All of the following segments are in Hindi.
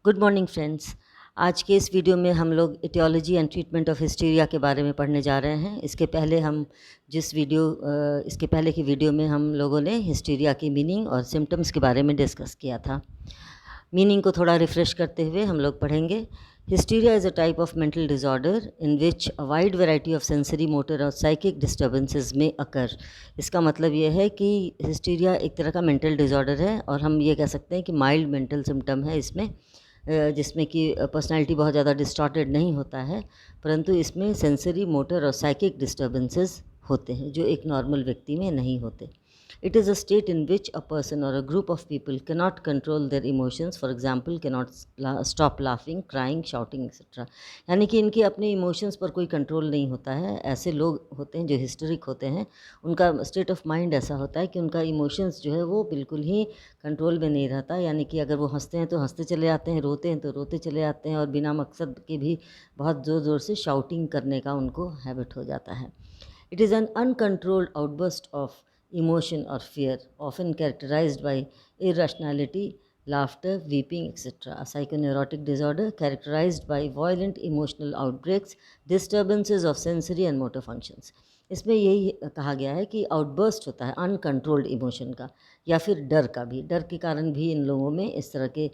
Good morning friends. आज के इस वीडियो में हम लोग aetiology and treatment of hysteria के बारे में पढ़ने जा रहे हैं। इसके पहले की वीडियो में हम लोगों ने हिस्टीरिया की मीनिंग और सिम्टम्स के बारे में डिस्कस किया था। मीनिंग को थोड़ा रिफ़्रेश करते हुए हम लोग पढ़ेंगे। Hysteria is a type of mental disorder in which a wide variety of sensory, motor और साइकिक डिस्टर्बेंसेस में अकर। इसका मतलब ये है कि हिस्टीरिया एक तरह का मेंटल डिसऑर्डर है और हम ये कह सकते हैं कि माइल्ड मेंटल सिम्टम है इसमें, जिसमें कि पर्सनैलिटी बहुत ज़्यादा डिस्टॉर्टेड नहीं होता है, परंतु इसमें सेंसरी, मोटर और साइकिक डिस्टर्बेंसेस होते हैं जो एक नॉर्मल व्यक्ति में नहीं होते। It is a state in which a person or a group of people cannot control their emotions, for example cannot stop laughing, crying, shouting etcetera. यानी कि इनके अपने इमोशंस पर कोई कंट्रोल नहीं होता है। ऐसे लोग होते हैं जो हिस्टरिक होते हैं, उनका स्टेट ऑफ माइंड ऐसा होता है कि उनका इमोशंस जो है वो बिल्कुल ही कंट्रोल में नहीं रहता। यानी कि अगर वो हंसते हैं तो हंसते चले जाते हैं, रोते हैं तो रोते चले जाते हैं और बिना मकसद के भी बहुत ज़ोर ज़ोर से शाउटिंग करने का उनको हैबिट हो जाता है। It is an uncontrolled outburst of emotion or fear, often characterized by irrationality, laughter, weeping, etc. A psychoneurotic disorder characterized by violent emotional outbreaks, disturbances of sensory and motor functions. इसमें यही कहा गया है कि आउटबर्स्ट होता है अनकंट्रोल्ड इमोशन का, या फिर डर का भी। डर के कारण भी इन लोगों में इस तरह के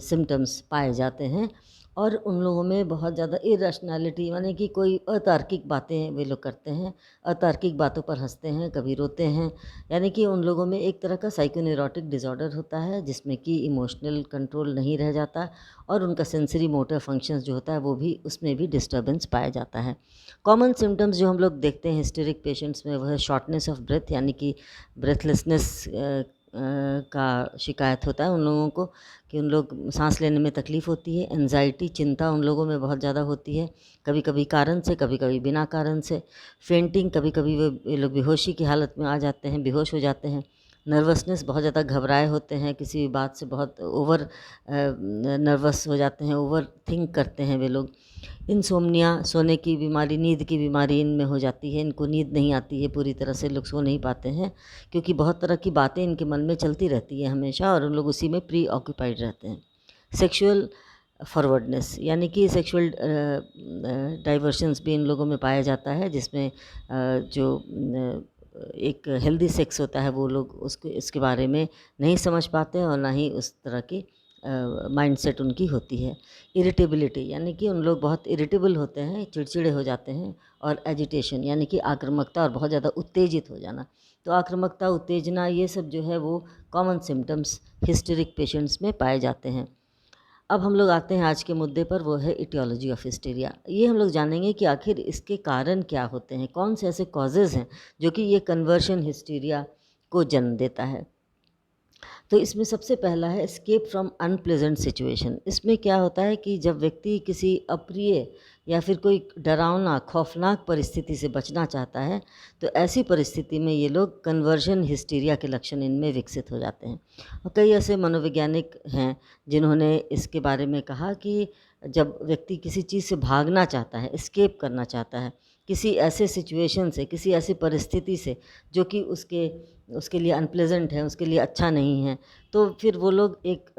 सिम्टम्स पाए जाते हैं। और उन लोगों में बहुत ज़्यादा इरेशनैलिटी, यानी कि कोई अतार्किक बातें वे लोग करते हैं, अतार्किक बातों पर हंसते हैं, कभी रोते हैं। यानी कि उन लोगों में एक तरह का साइकोन्यूरोटिक डिसऑर्डर होता है जिसमें कि इमोशनल कंट्रोल नहीं रह जाता और उनका सेंसरी मोटर फंक्शंस जो होता है वो भी, उसमें भी डिस्टर्बेंस पाया जाता है। कॉमन सिम्टम्स जो हम लोग देखते हैं हिस्टेरिक पेशेंट्स में, वह है शॉर्टनेस ऑफ ब्रेथ, यानी कि ब्रेथलेसनेस का शिकायत होता है उन लोगों को, कि उन लोग सांस लेने में तकलीफ़ होती है। एंजाइटी, चिंता उन लोगों में बहुत ज़्यादा होती है, कभी कभी कारण से, कभी कभी बिना कारण से। फेंटिंग, कभी कभी ये लोग बेहोशी की हालत में आ जाते हैं, बेहोश हो जाते हैं। नर्वसनेस, बहुत ज़्यादा घबराए होते हैं, किसी भी बात से बहुत ओवर नर्वस हो जाते हैं, ओवर थिंक करते हैं वे लोग। इंसोम्निया, सोने की बीमारी, नींद की बीमारी इनमें हो जाती है। इनको नींद नहीं आती है पूरी तरह से, लोग सो नहीं पाते हैं क्योंकि बहुत तरह की बातें इनके मन में चलती रहती है हमेशा और उन लोग उसी में प्री ऑक्यूपाइड रहते हैं। सेक्सुअल फॉरवर्डनेस, यानी कि सेक्सुअल डाइवर्शंस भी इन लोगों में पाया जाता है, जिसमें जो एक हेल्दी सेक्स होता है वो लोग उसके इसके बारे में नहीं समझ पाते हैं और ना ही उस तरह की माइंडसेट उनकी होती है। इरिटेबिलिटी, यानी कि उन लोग बहुत इरिटेबल होते हैं, चिड़चिड़े हो जाते हैं। और एजिटेशन, यानी कि आक्रामकता और बहुत ज़्यादा उत्तेजित हो जाना। तो आक्रामकता, उत्तेजना, ये सब जो है वो कॉमन सिम्टम्स हिस्टेरिक पेशेंट्स में पाए जाते हैं। अब हम लोग आते हैं आज के मुद्दे पर, वो है इटियोलॉजी ऑफ हिस्टीरिया। ये हम लोग जानेंगे कि आखिर इसके कारण क्या होते हैं, कौन से ऐसे कॉजेज़ हैं जो कि ये कन्वर्शन हिस्टीरिया को जन्म देता है। तो इसमें सबसे पहला है एस्केप फ्रॉम अनप्लेजेंट सिचुएशन। इसमें क्या होता है कि जब व्यक्ति किसी अप्रिय या फिर कोई डरावना, खौफनाक परिस्थिति से बचना चाहता है, तो ऐसी परिस्थिति में ये लोग कन्वर्जन हिस्टीरिया के लक्षण इनमें विकसित हो जाते हैं। और कई ऐसे मनोवैज्ञानिक हैं जिन्होंने इसके बारे में कहा कि जब व्यक्ति किसी चीज़ से भागना चाहता है, एस्केप करना चाहता है, किसी ऐसे सिचुएशन से, किसी ऐसी परिस्थिति से जो कि उसके उसके लिए अनप्लेजेंट है, उसके लिए अच्छा नहीं है, तो फिर वो लोग एक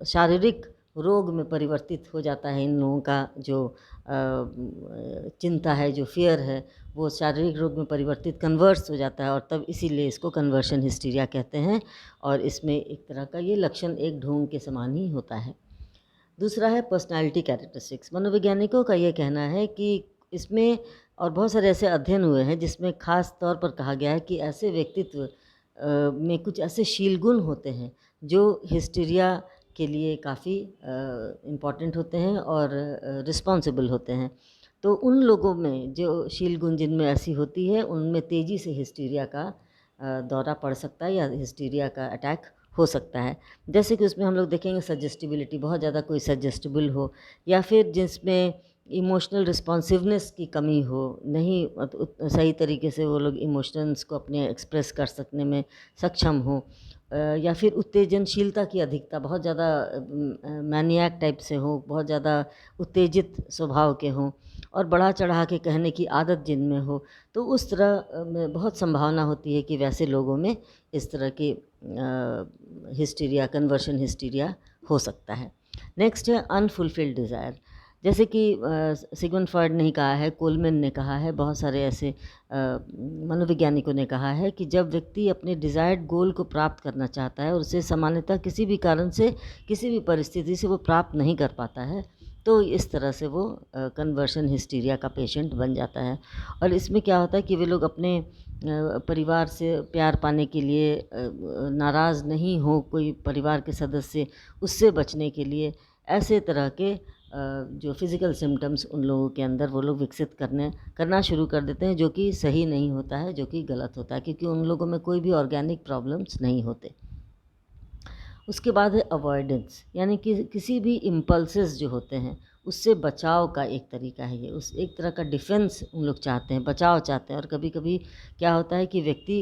शारीरिक रोग में परिवर्तित हो जाता है। इन लोगों का जो चिंता है, जो फियर है, वो शारीरिक रोग में परिवर्तित, कन्वर्स हो जाता है और तब इसीलिए इसको कन्वर्शन हिस्टीरिया कहते हैं। और इसमें एक तरह का ये लक्षण एक ढोंग के समान ही होता है। दूसरा है पर्सनालिटी कैरेक्टरिस्टिक्स। मनोवैज्ञानिकों का ये कहना है कि इसमें, और बहुत सारे ऐसे अध्ययन हुए हैं जिसमें ख़ास तौर पर कहा गया है कि ऐसे व्यक्तित्व में कुछ ऐसे शील गुण होते हैं जो हिस्टीरिया के लिए काफ़ी इम्पॉर्टेंट होते हैं और रिस्पॉन्सिबल होते हैं। तो उन लोगों में जो शील गुण जिनमें ऐसी होती है, उनमें तेज़ी से हिस्टीरिया का दौरा पड़ सकता है या हिस्टीरिया का अटैक हो सकता है। जैसे कि उसमें हम लोग देखेंगे सजेस्टिबिलिटी, बहुत ज़्यादा कोई सजेस्टिबल हो, या फिर जिसमें इमोशनल रिस्पॉन्सिवनेस की कमी हो, नहीं सही तरीके से वो लोग इमोशंस को अपने एक्सप्रेस कर सकने में सक्षम हो, या फिर उत्तेजनशीलता की अधिकता, बहुत ज़्यादा मैनियाक टाइप से हो, बहुत ज़्यादा उत्तेजित स्वभाव के हों और बढ़ा चढ़ा के कहने की आदत जिनमें हो, तो उस तरह में बहुत संभावना होती है कि वैसे लोगों में इस तरह की हिस्टीरिया, कन्वर्शन हिस्टीरिया हो सकता है। नेक्स्ट है अनफुलफिल्ड डिज़ायर। जैसे कि सिगमंड फ्रॉयड ने कहा है, कोलमैन ने कहा है, बहुत सारे ऐसे मनोवैज्ञानिकों ने कहा है कि जब व्यक्ति अपने डिज़ायर्ड गोल को प्राप्त करना चाहता है और उसे सामान्यतः किसी भी कारण से, किसी भी परिस्थिति से वो प्राप्त नहीं कर पाता है, तो इस तरह से वो कन्वर्शन हिस्टीरिया का पेशेंट बन जाता है। और इसमें क्या होता है कि वे लोग अपने परिवार से प्यार पाने के लिए नाराज़ नहीं हो कोई परिवार के सदस्य, उससे बचने के लिए ऐसे तरह के जो फिज़िकल सिम्टम्स उन लोगों के अंदर वो लोग विकसित करना शुरू कर देते हैं, जो कि सही नहीं होता है, जो कि गलत होता है, क्योंकि उन लोगों में कोई भी ऑर्गेनिक प्रॉब्लम्स नहीं होते। उसके बाद है अवॉइडेंस, यानी कि किसी भी इम्पल्सेस जो होते हैं उससे बचाव का एक तरीका है ये, उस एक तरह का डिफेंस उन लोग चाहते हैं, बचाव चाहते हैं। और कभी कभी क्या होता है कि व्यक्ति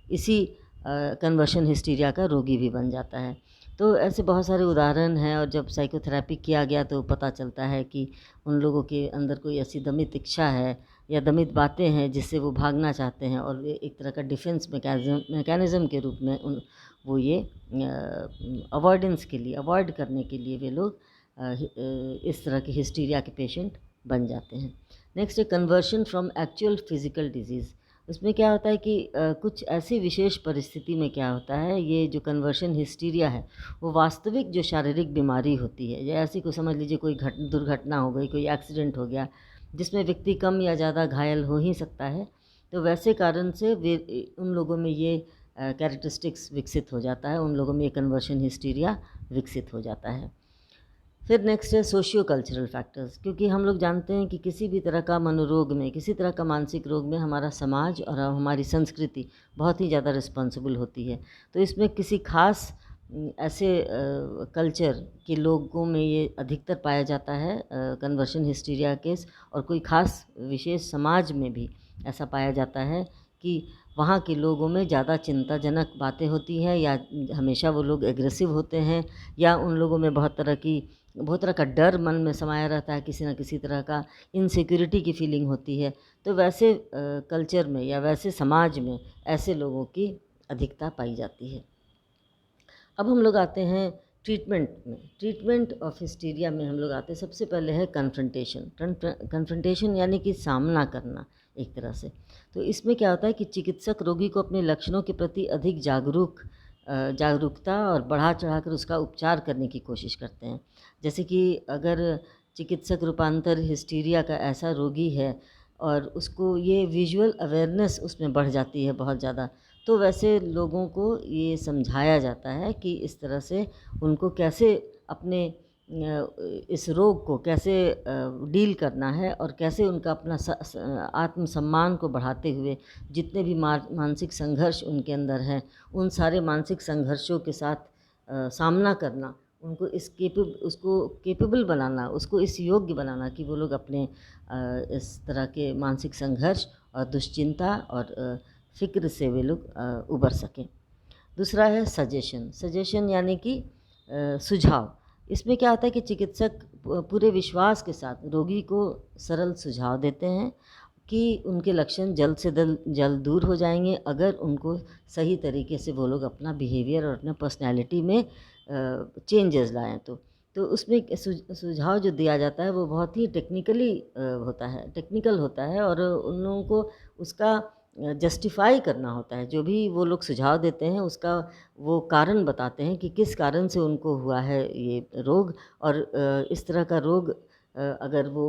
इसी कन्वर्शन हिस्टीरिया का रोगी भी बन जाता है। तो ऐसे बहुत सारे उदाहरण हैं, और जब साइकोथेरेपी किया गया तो पता चलता है कि उन लोगों के अंदर कोई ऐसी दमित इच्छा है या दमित बातें हैं जिससे वो भागना चाहते हैं, और वे एक तरह का डिफेंस मैकेनिज़्म के रूप में वो ये अवॉइडेंस के लिए, अवॉइड करने के लिए वे लोग इस तरह के हिस्टीरिया के पेशेंट बन जाते हैं। नेक्स्ट है conversion from actual physical disease. उसमें क्या होता है कि कुछ ऐसी विशेष परिस्थिति में क्या होता है, ये जो कन्वर्शन हिस्टीरिया है वो वास्तविक जो शारीरिक बीमारी होती है, या ऐसी को समझ लीजिए कोई दुर्घटना हो गई, कोई एक्सीडेंट हो गया जिसमें व्यक्ति कम या ज़्यादा घायल हो ही सकता है, तो वैसे कारण से वे उन लोगों में ये कैरेक्टरिस्टिक्स विकसित हो जाता है, उन लोगों में ये कन्वर्शन हिस्टीरिया विकसित हो जाता है। फिर नेक्स्ट है सोशियो कल्चरल फैक्टर्स, क्योंकि हम लोग जानते हैं कि किसी भी तरह का मनोरोग में, किसी तरह का मानसिक रोग में हमारा समाज और हमारी संस्कृति बहुत ही ज़्यादा रिस्पॉन्सिबल होती है। तो इसमें किसी खास ऐसे कल्चर के लोगों में ये अधिकतर पाया जाता है कन्वर्शन हिस्टीरिया केस, और कोई खास विशेष समाज में भी ऐसा पाया जाता है कि वहाँ के लोगों में ज़्यादा चिंताजनक बातें होती हैं, या हमेशा वो लोग एग्रेसिव होते हैं, या उन लोगों में बहुत तरह का डर मन में समाया रहता है, किसी न किसी तरह का इनसिक्योरिटी की फीलिंग होती है। तो वैसे कल्चर में या वैसे समाज में ऐसे लोगों की अधिकता पाई जाती है। अब हम लोग आते हैं ट्रीटमेंट में। ट्रीटमेंट ऑफ हिस्टीरिया में हम लोग आते हैं, सबसे पहले है कन्फ्रंटेशन। कन्फ्रंटेशन यानी कि सामना करना एक तरह से। तो इसमें क्या होता है कि चिकित्सक रोगी को अपने लक्षणों के प्रति अधिक जागरूकता और बढ़ा चढ़ा कर उसका उपचार करने की कोशिश करते हैं। जैसे कि अगर चिकित्सक रूपांतर हिस्टीरिया का ऐसा रोगी है और उसको ये विजुअल अवेयरनेस उसमें बढ़ जाती है बहुत ज़्यादा, तो वैसे लोगों को ये समझाया जाता है कि इस तरह से उनको कैसे अपने इस रोग को कैसे डील करना है, और कैसे उनका अपना आत्मसम्मान को बढ़ाते हुए जितने भी मानसिक संघर्ष उनके अंदर हैं, उन सारे मानसिक संघर्षों के साथ सामना करना, उनको उसको केपेबल बनाना, उसको इस योग्य बनाना कि वो लोग अपने इस तरह के मानसिक संघर्ष और दुश्चिंता और फ़िक्र से वे लोग उबर सकें। दूसरा है सजेशन यानी कि सुझाव। इसमें क्या होता है कि चिकित्सक पूरे विश्वास के साथ रोगी को सरल सुझाव देते हैं कि उनके लक्षण जल्द से जल्द दूर हो जाएंगे अगर उनको सही तरीके से वो लोग अपना बिहेवियर और अपना पर्सनैलिटी में चेंजेस लाएँ। तो उसमें सुझाव जो दिया जाता है वो बहुत ही टेक्निकल होता है, और उन लोगों को उसका जस्टिफाई करना होता है। जो भी वो लोग सुझाव देते हैं उसका वो कारण बताते हैं कि किस कारण से उनको हुआ है ये रोग, और इस तरह का रोग अगर वो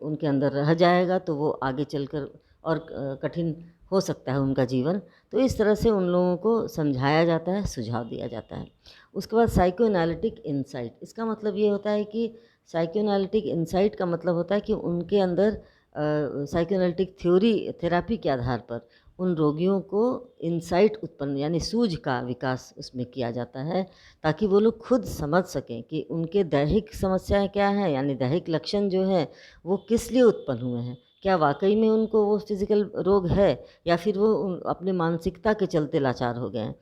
उनके अंदर रह जाएगा तो वो आगे चलकर और कठिन हो सकता है उनका जीवन। तो इस तरह से उन लोगों को समझाया जाता है, सुझाव दिया जाता है। उसके बाद साइको एनालिटिक इंसाइट। इसका मतलब ये होता है कि साइको एनालिटिक इंसाइट का मतलब होता है कि उनके अंदर साइकोएनालिटिक थेरेपी के आधार पर उन रोगियों को इंसाइट उत्पन्न यानी सूझ का विकास उसमें किया जाता है, ताकि वो लोग खुद समझ सकें कि उनके दैहिक समस्याएं क्या हैं, यानी दैहिक लक्षण जो हैं वो किस लिए उत्पन्न हुए हैं। क्या वाकई में उनको वो फिज़िकल रोग है, या फिर वो अपने मानसिकता के चलते लाचार हो गए हैं,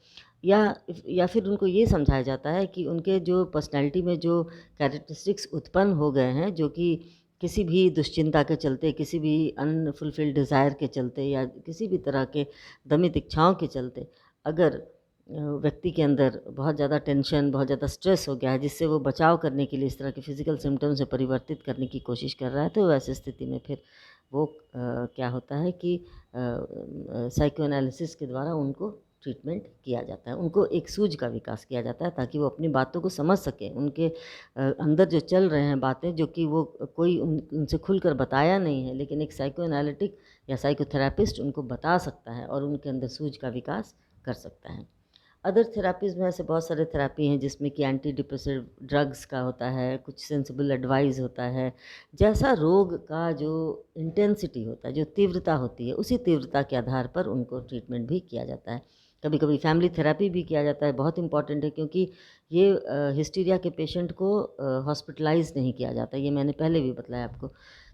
या फिर उनको ये समझाया जाता है कि उनके जो पर्सनैलिटी में जो कैरेक्टरिस्टिक्स उत्पन्न हो गए हैं, जो कि किसी भी दुश्चिंता के चलते, किसी भी अनफुलफिल्ड डिज़ायर के चलते, या किसी भी तरह के दमित इच्छाओं के चलते अगर व्यक्ति के अंदर बहुत ज़्यादा टेंशन, बहुत ज़्यादा स्ट्रेस हो गया है, जिससे वो बचाव करने के लिए इस तरह के फिज़िकल सिम्पटम्स से परिवर्तित करने की कोशिश कर रहा है, तो वैसी स्थिति में फिर वो क्या होता है कि साइको एनालिसिस के द्वारा उनको ट्रीटमेंट किया जाता है, उनको एक सूझ का विकास किया जाता है ताकि वो अपनी बातों को समझ सकें। उनके अंदर जो चल रहे हैं बातें, जो कि वो कोई उनसे खुलकर बताया नहीं है, लेकिन एक साइको एनालिटिक या साइकोथेरापिस्ट उनको बता सकता है और उनके अंदर सूझ का विकास कर सकता है। अदर थेरापीज़ में ऐसे बहुत सारे थेरापी हैं जिसमें कि एंटी डिप्रेसिव ड्रग्स का होता है, कुछ सेंसिबल एडवाइस होता है। जैसा रोग का जो इंटेंसिटी होता है, जो तीव्रता होती है, उसी तीव्रता के आधार पर उनको ट्रीटमेंट भी किया जाता है। कभी कभी फैमिली थेरापी भी किया जाता है, बहुत इंपॉर्टेंट है, क्योंकि ये हिस्टीरिया के पेशेंट को हॉस्पिटलाइज नहीं किया जाता, ये मैंने पहले भी बताया आपको।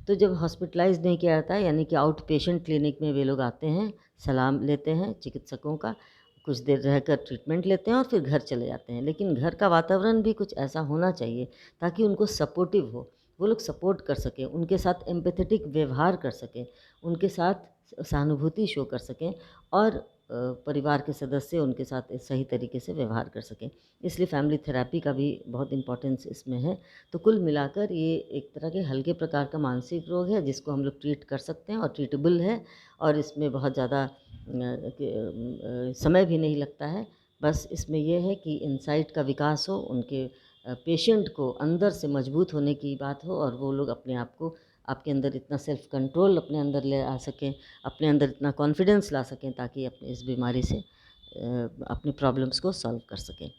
तो जब हॉस्पिटलाइज नहीं किया जाता है, यानी कि आउट पेशेंट क्लिनिक में वे लोग आते हैं, सलाम लेते हैं चिकित्सकों का, कुछ देर रहकर ट्रीटमेंट लेते हैं और फिर घर चले जाते हैं। लेकिन घर का वातावरण भी कुछ ऐसा होना चाहिए ताकि उनको सपोर्टिव हो, वो लोग सपोर्ट कर सकें, उनके साथ एम्पैथेटिक व्यवहार कर सकें, उनके साथ सहानुभूति शो कर सकें और परिवार के सदस्य उनके साथ सही तरीके से व्यवहार कर सकें। इसलिए फैमिली थेरेपी का भी बहुत इम्पोर्टेंस इसमें है। तो कुल मिलाकर ये एक तरह के हल्के प्रकार का मानसिक रोग है जिसको हम लोग ट्रीट कर सकते हैं और ट्रीटेबल है, और इसमें बहुत ज़्यादा समय भी नहीं लगता है। बस इसमें यह है कि इंसाइट का विकास हो, उनके पेशेंट को अंदर से मजबूत होने की बात हो और वो लोग अपने आप को, आपके अंदर इतना सेल्फ कंट्रोल अपने अंदर ले आ सकें, अपने अंदर इतना कॉन्फिडेंस ला सकें ताकि अपने इस बीमारी से अपनी प्रॉब्लम्स को सॉल्व कर सकें।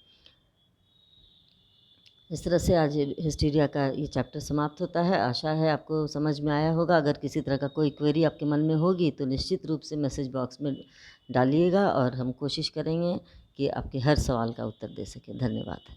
इस तरह से आज हिस्टीरिया का ये चैप्टर समाप्त होता है। आशा है आपको समझ में आया होगा। अगर किसी तरह का कोई क्वेरी आपके मन में होगी तो निश्चित रूप से मैसेज बॉक्स में डालिएगा और हम कोशिश करेंगे कि आपके हर सवाल का उत्तर दे सकें। धन्यवाद।